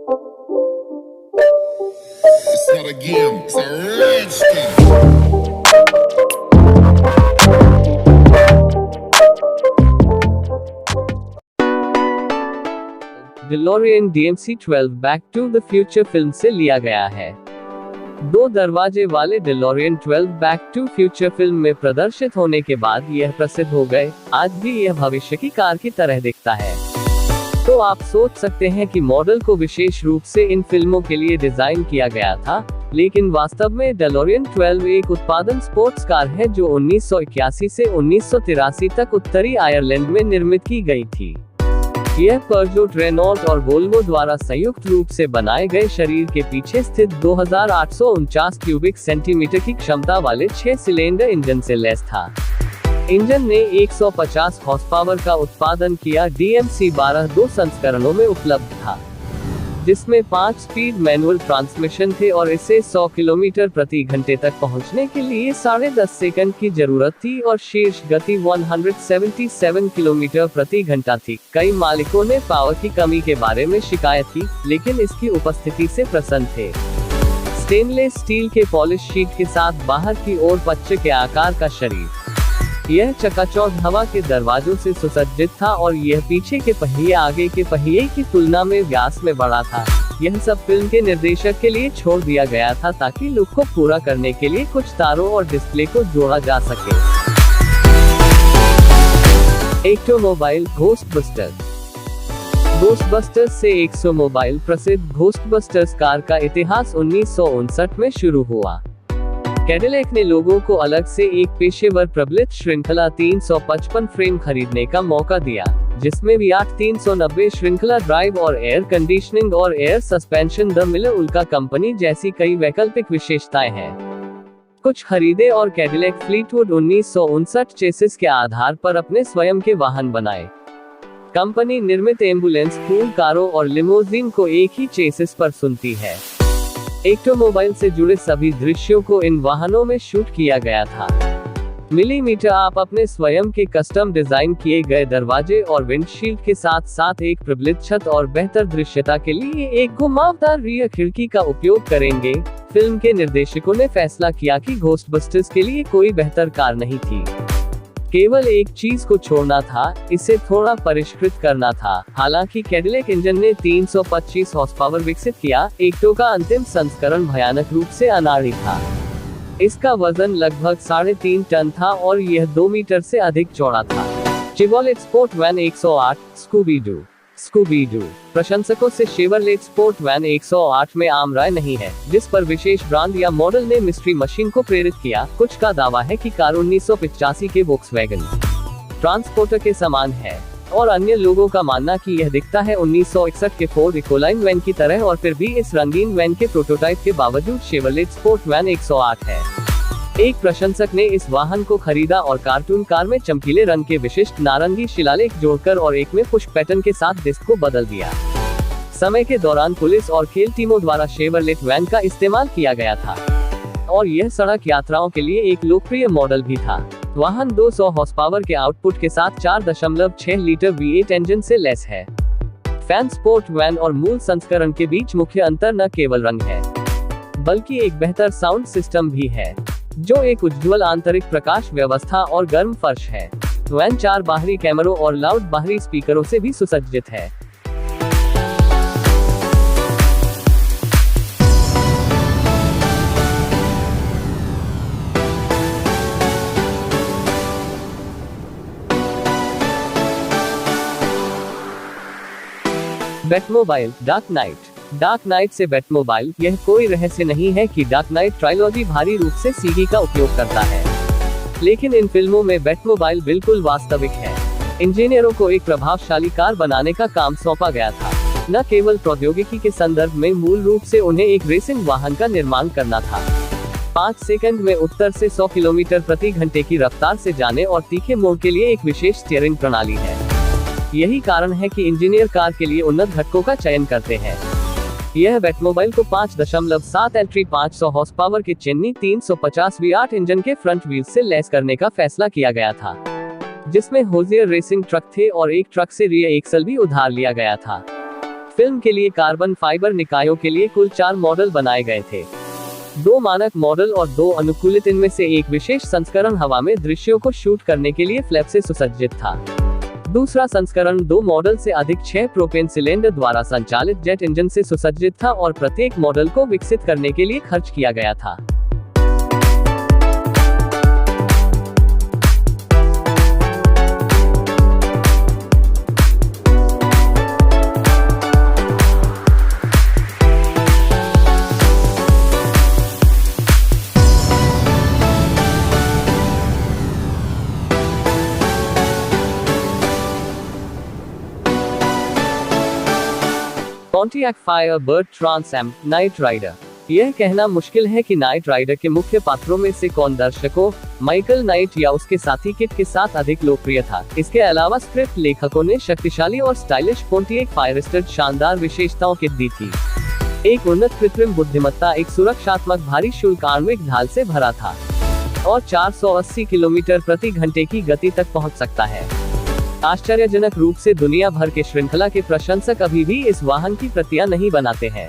It's not a game, it's a rich thing. DeLorean DMC-12 back to the future film से लिया गया है। दो दरवाजे वाले DeLorean 12 back to future film में प्रदर्शित होने के बाद यह प्रसिद्ध हो गए। आज भी यह भविष्य की कार की तरह दिखता है। तो आप सोच सकते हैं कि मॉडल को विशेष रूप से इन फिल्मों के लिए डिजाइन किया गया था, लेकिन वास्तव में DeLorean 12 एक उत्पादन स्पोर्ट्स कार है जो 1981 से 1983 तक उत्तरी आयरलैंड में निर्मित की गई थी। यह पर्जोट, रेनॉल्ट और वोल्वो द्वारा संयुक्त रूप से बनाए गए शरीर के पीछे स्थित 2849 क्यूबिक सेंटीमीटर की क्षमता वाले 6 सिलेंडर इंजन से लैस था। इंजन ने 150 हॉर्स पावर का उत्पादन किया। DMC-12 दो संस्करणों में उपलब्ध था, जिसमें 5 स्पीड मैनुअल ट्रांसमिशन थे और इसे 100 किलोमीटर प्रति घंटे तक पहुंचने के लिए 10.5 सेकंड की जरूरत थी और शीर्ष गति 177 किलोमीटर प्रति घंटा थी। कई मालिकों ने पावर की कमी के बारे में शिकायत की, लेकिन इसकी उपस्थिति से प्रसन्न थे। स्टेनलेस स्टील के पॉलिश शीट के साथ बाहर की ओर बच्चे के आकार का शरीर, यह चकाचौंध हवा के दरवाजों से सुसज्जित था और यह पीछे के पहिए आगे के पहिए की तुलना में व्यास में बड़ा था। यह सब फिल्म के निर्देशक के लिए छोड़ दिया गया था ताकि लुक को पूरा करने के लिए कुछ तारों और डिस्प्ले को जोड़ा जा सके। एक्टोमोबाइल घोस्टबस्टर्स। घोस्टबस्टर्स से एक्सोमोबाइल प्रसिद्ध घोस्टबस्टर्स कार का इतिहास 1959 में शुरू हुआ। कैडिलैक ने लोगों को अलग से एक पेशेवर प्रबलित श्रृंखला 355 फ्रेम खरीदने का मौका दिया, जिसमें V8 390 श्रृंखला ड्राइव और एयर कंडीशनिंग और एयर सस्पेंशन द मिलर उल्का कंपनी जैसी कई वैकल्पिक विशेषताएं हैं। कुछ खरीदे और कैडिलैक फ्लीटवुड 1959 चेसिस के आधार पर अपने स्वयं के वाहन बनाए। कंपनी निर्मित एम्बुलेंस, पूल कारों और लिमोजिन को एक ही चेसिस पर सुनती है। एक्टोमोबाइल से जुड़े सभी दृश्यों को इन वाहनों में शूट किया गया था। मिलीमीटर आप अपने स्वयं के कस्टम डिजाइन किए गए दरवाजे और विंडशील्ड के साथ साथ एक प्रबलित छत और बेहतर दृश्यता के लिए एक घुमावदार रियर खिड़की का उपयोग करेंगे। फिल्म के निर्देशकों ने फैसला किया कि घोस्टबस्टर्स के लिए कोई बेहतर कार नहीं थी, केवल एक चीज को छोड़ना था, इसे थोड़ा परिष्कृत करना था। हालांकि कैडिलैक इंजन ने 325 हॉर्स पावर विकसित किया, एक्टो का अंतिम संस्करण भयानक रूप से अनाड़ी था। इसका वजन लगभग 3.5 टन था और यह 2 मीटर से अधिक चौड़ा था। Chevrolet sport van 108 Scooby Doo. प्रशंसकों से शेवरलेट स्पोर्ट वैन 108 में आम राय नहीं है, जिस पर विशेष ब्रांड या मॉडल ने मिस्ट्री मशीन को प्रेरित किया। कुछ का दावा है कि कार 1985 के वोक्सवैगन ट्रांसपोर्टर के समान है और अन्य लोगों का मानना कि यह दिखता है 1961 के फोर्ड इकोलाइन वैन की तरह, और फिर भी इस रंगीन वैन के प्रोटोटाइप के बावजूद शेवरलेट स्पोर्ट वैन 108 है। एक प्रशंसक ने इस वाहन को खरीदा और कार्टून कार में चमकीले रंग के विशिष्ट नारंगी शिलालेख जोड़कर और एक में पुश पैटर्न के साथ डिस्क को बदल दिया। समय के दौरान पुलिस और खेल टीमों द्वारा शेवरलेट वैन का इस्तेमाल किया गया था और यह सड़क यात्राओं के लिए एक लोकप्रिय मॉडल भी था। वाहन 200 हॉर्स पावर के आउटपुट के साथ 4.6 लीटर V8 इंजन से लैस है। फैन स्पोर्ट वैन और मूल संस्करण के बीच मुख्य अंतर न केवल रंग है, बल्कि एक बेहतर साउंड सिस्टम भी है, जो एक उज्ज्वल आंतरिक प्रकाश व्यवस्था और गर्म फर्श है। वैन 4 बाहरी कैमरों और लाउड बाहरी स्पीकरों से भी सुसज्जित है। बैटमोबाइल डार्क नाइट से बैटमोबाइल। यह कोई रहस्य नहीं है कि डार्क नाइट ट्रायलॉजी भारी रूप से सीडी का उपयोग करता है, लेकिन इन फिल्मों में बैटमोबाइल बिल्कुल वास्तविक है। इंजीनियरों को एक प्रभावशाली कार बनाने का काम सौंपा गया था, न केवल प्रौद्योगिकी के संदर्भ में, मूल रूप से उन्हें एक रेसिंग वाहन का निर्माण करना था। 5 सेकंड में उत्तर से 100 किलोमीटर प्रति घंटे की रफ्तार से जाने और तीखे मोड़ के लिए एक विशेष स्टीयरिंग प्रणाली है। यही कारण है कि इंजीनियर कार के लिए उन्नत घटकों का चयन करते हैं। यह बैटमोबाइल को 5.7 एल 500 हॉर्स पावर के चेन्नई 350 V8 इंजन के फ्रंट व्हील से लैस करने का फैसला किया गया था, जिसमें होजियर रेसिंग ट्रक थे और एक ट्रक से रियर एक्सल भी उधार लिया गया था। फिल्म के लिए कार्बन फाइबर निकायों के लिए कुल 4 मॉडल बनाए गए थे। 2 मानक मॉडल और 2 अनुकूलित, इनमें से एक विशेष संस्करण हवा में दृश्यों को शूट करने के लिए फ्लैप से सुसज्जित था। दूसरा संस्करण 2 मॉडल से अधिक 6 प्रोपेन सिलेंडर द्वारा संचालित जेट इंजन से सुसज्जित था और प्रत्येक मॉडल को विकसित करने के लिए खर्च किया गया था। Pontiac Firebird Trans Am knight rider. यह कहना मुश्किल है कि नाइट राइडर के मुख्य पात्रों में से कौन दर्शकों, माइकल नाइट या उसके साथी किट के साथ अधिक लोकप्रिय था। इसके अलावा स्क्रिप्ट लेखकों ने शक्तिशाली और स्टाइलिश पोंटिएक फायरस्टर्ड शानदार विशेषताओं की दी थी। एक उन्नत कृत्रिम बुद्धिमत्ता, एक सुरक्षात्मक भारी शुल्क आणविक ढाल से भरा था और 480 किलोमीटर प्रति घंटे की गति तक पहुंच सकता है। आश्चर्यजनक रूप से दुनिया भर के श्रृंखला के प्रशंसक अभी भी इस वाहन की प्रतियां नहीं बनाते हैं।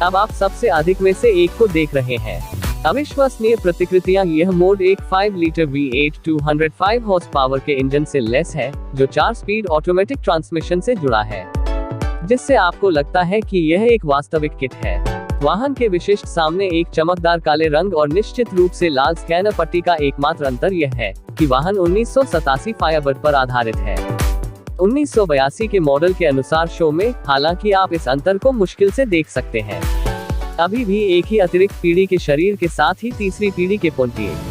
अब आप सबसे अधिक में से एक को देख रहे हैं। अविश्वसनीय प्रतिकृतियां। यह मोड एक 5 लीटर V8 205 हॉर्स पावर के इंजन से लैस है, जो 4 स्पीड ऑटोमेटिक ट्रांसमिशन से जुड़ा है, जिससे आपको लगता है कि यह एक वास्तविक किट है। वाहन के विशिष्ट सामने एक चमकदार काले रंग और निश्चित रूप से लाल स्कैनर पट्टी का एकमात्र अंतर यह है कि वाहन 1987 फायरबर्ड पर आधारित है। 1982 के मॉडल के अनुसार शो में, हालांकि आप इस अंतर को मुश्किल से देख सकते हैं। अभी भी एक ही अतिरिक्त पीढ़ी के शरीर के साथ ही तीसरी पीढ़ी के Pontiac.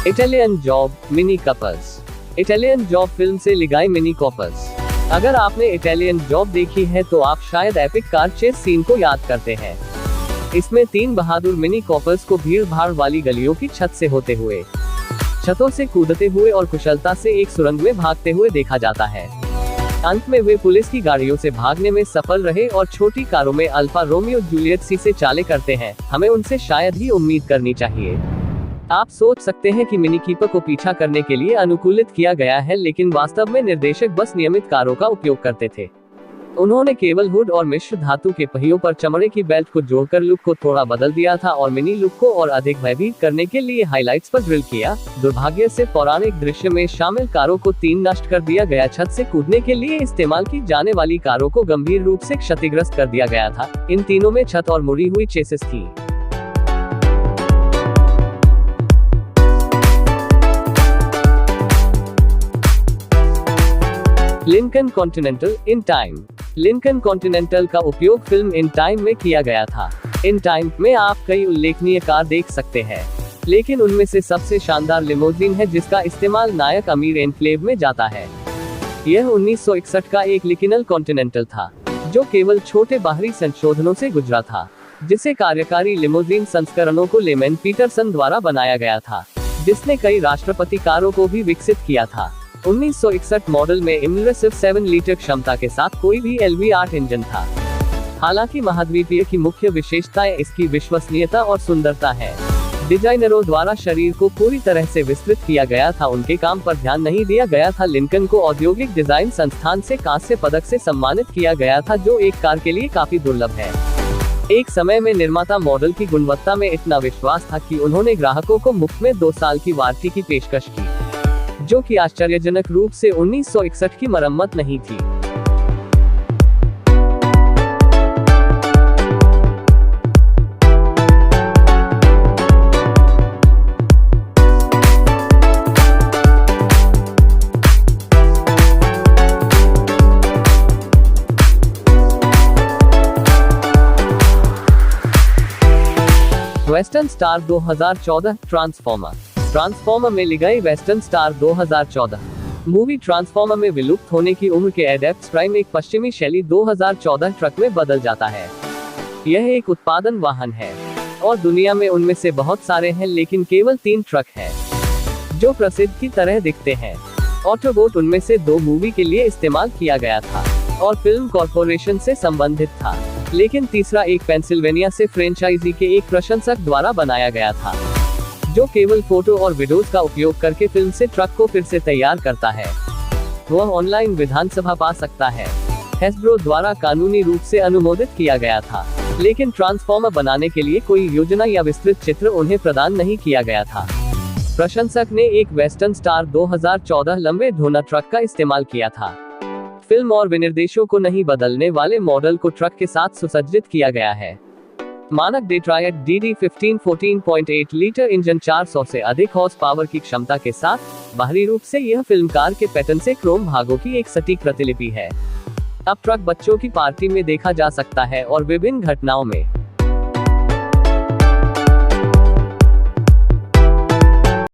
Italian job mini Coopers. Italian job film से लिगाई मिनी कॉपर्स। अगर आपने इटालियन जॉब देखी है तो आप शायद एपिक कार चेस सीन को याद करते हैं। इसमें 3 बहादुर मिनी कॉपर्स को भीड़ भाड़ वाली गलियों की छत से होते हुए, छतों से कूदते हुए और कुशलता से एक सुरंग में भागते हुए देखा जाता है। अंत में वे पुलिस की गाड़ियों से भागने में सफल रहे और छोटी कारों में अल्फा रोमियो जूलियट सी से चालें करते हैं। हमें उनसे शायद ही उम्मीद करनी चाहिए। आप सोच सकते हैं कि मिनी कीपर को पीछा करने के लिए अनुकूलित किया गया है, लेकिन वास्तव में निर्देशक बस नियमित कारों का उपयोग करते थे। उन्होंने केवल हुड और मिश्र धातु के पहियों पर चमड़े की बेल्ट को जोड़कर लुक को थोड़ा बदल दिया था और मिनी लुक को और अधिक भयभीत करने के लिए हाइलाइट्स पर ड्रिल किया। दुर्भाग्य से पौराणिक दृश्य में शामिल कारों को 3 नष्ट कर दिया गया। छत से कूदने के लिए इस्तेमाल की जाने वाली कारों को गंभीर रूप से क्षतिग्रस्त कर दिया गया था। इन तीनों में छत और मुड़ी हुई चेसिस थी। Lincoln continental in time. Lincoln continental का उपयोग फिल्म इन टाइम में किया गया था। इन टाइम में आप कई उल्लेखनीय कार देख सकते हैं, लेकिन उनमें से सबसे शानदार लिमोजीन है जिसका इस्तेमाल नायक आमिर एनक्लेव में जाता है। यह 1961 का एक लिंकन कॉन्टिनेंटल था, जो केवल छोटे बाहरी संशोधनों से गुजरा था, जिसे कार्यकारी लिमोजीन संस्करणों को लेमन पीटरसन द्वारा बनाया गया था, जिसने कई राष्ट्रपति कारों को भी विकसित किया था। 1961 मॉडल में इमर्सिव 7 लीटर क्षमता के साथ कोई भी LV8 इंजन था। हालांकि महाद्वीपीय की मुख्य विशेषताएं इसकी विश्वसनीयता और सुंदरता है। डिजाइनरों द्वारा शरीर को पूरी तरह से विस्तृत किया गया था, उनके काम पर ध्यान नहीं दिया गया था। लिंकन को औद्योगिक डिजाइन संस्थान से कांस्य पदक से सम्मानित किया गया था, जो एक कार के लिए काफी दुर्लभ है। एक समय में निर्माता मॉडल की गुणवत्ता में इतना विश्वास था कि उन्होंने ग्राहकों को मुफ्त में 2 साल की वारंटी की पेशकश की, जो कि आश्चर्यजनक रूप से 1961 की मरम्मत नहीं थी। वेस्टर्न स्टार 2014 ट्रांसफॉर्मर में लिगाई वेस्टर्न स्टार 2014। मूवी ट्रांसफॉर्मर में विलुप्त होने की उम्र के एडेप्ट प्राइम एक पश्चिमी शैली 2014 ट्रक में बदल जाता है। यह एक उत्पादन वाहन है और दुनिया में उनमें से बहुत सारे हैं, लेकिन केवल 3 ट्रक हैं जो प्रसिद्ध की तरह दिखते हैं। ऑटोबोट उनमें से 2 मूवी के लिए इस्तेमाल किया गया था और फिल्म कॉर्पोरेशन से संबंधित था, लेकिन तीसरा एक पेंसिल्वेनिया से फ्रेंचाइजी के एक प्रशंसक द्वारा बनाया गया था, जो केवल फोटो और वीडियोस का उपयोग करके फिल्म से ट्रक को फिर से तैयार करता है। वह ऑनलाइन विधानसभा पा सकता है। हैस्ब्रो द्वारा कानूनी रूप से अनुमोदित किया गया था, लेकिन ट्रांसफॉर्मर बनाने के लिए कोई योजना या विस्तृत चित्र उन्हें प्रदान नहीं किया गया था। प्रशंसक ने एक वेस्टर्न स्टार 2014 लंबे ढोना ट्रक का इस्तेमाल किया था। फिल्म और विनिर्देशों को नहीं बदलने वाले मॉडल को ट्रक के साथ सुसज्जित किया गया है। मानक डेट्रायट DD15 14.8 लीटर इंजन 400 से अधिक हॉर्स पावर की क्षमता के साथ बाहरी रूप से यह फिल्म कार के पैटर्न से क्रोम भागों की एक सटीक प्रतिलिपि है। अब ट्रक बच्चों की पार्टी में देखा जा सकता है और विभिन्न घटनाओं में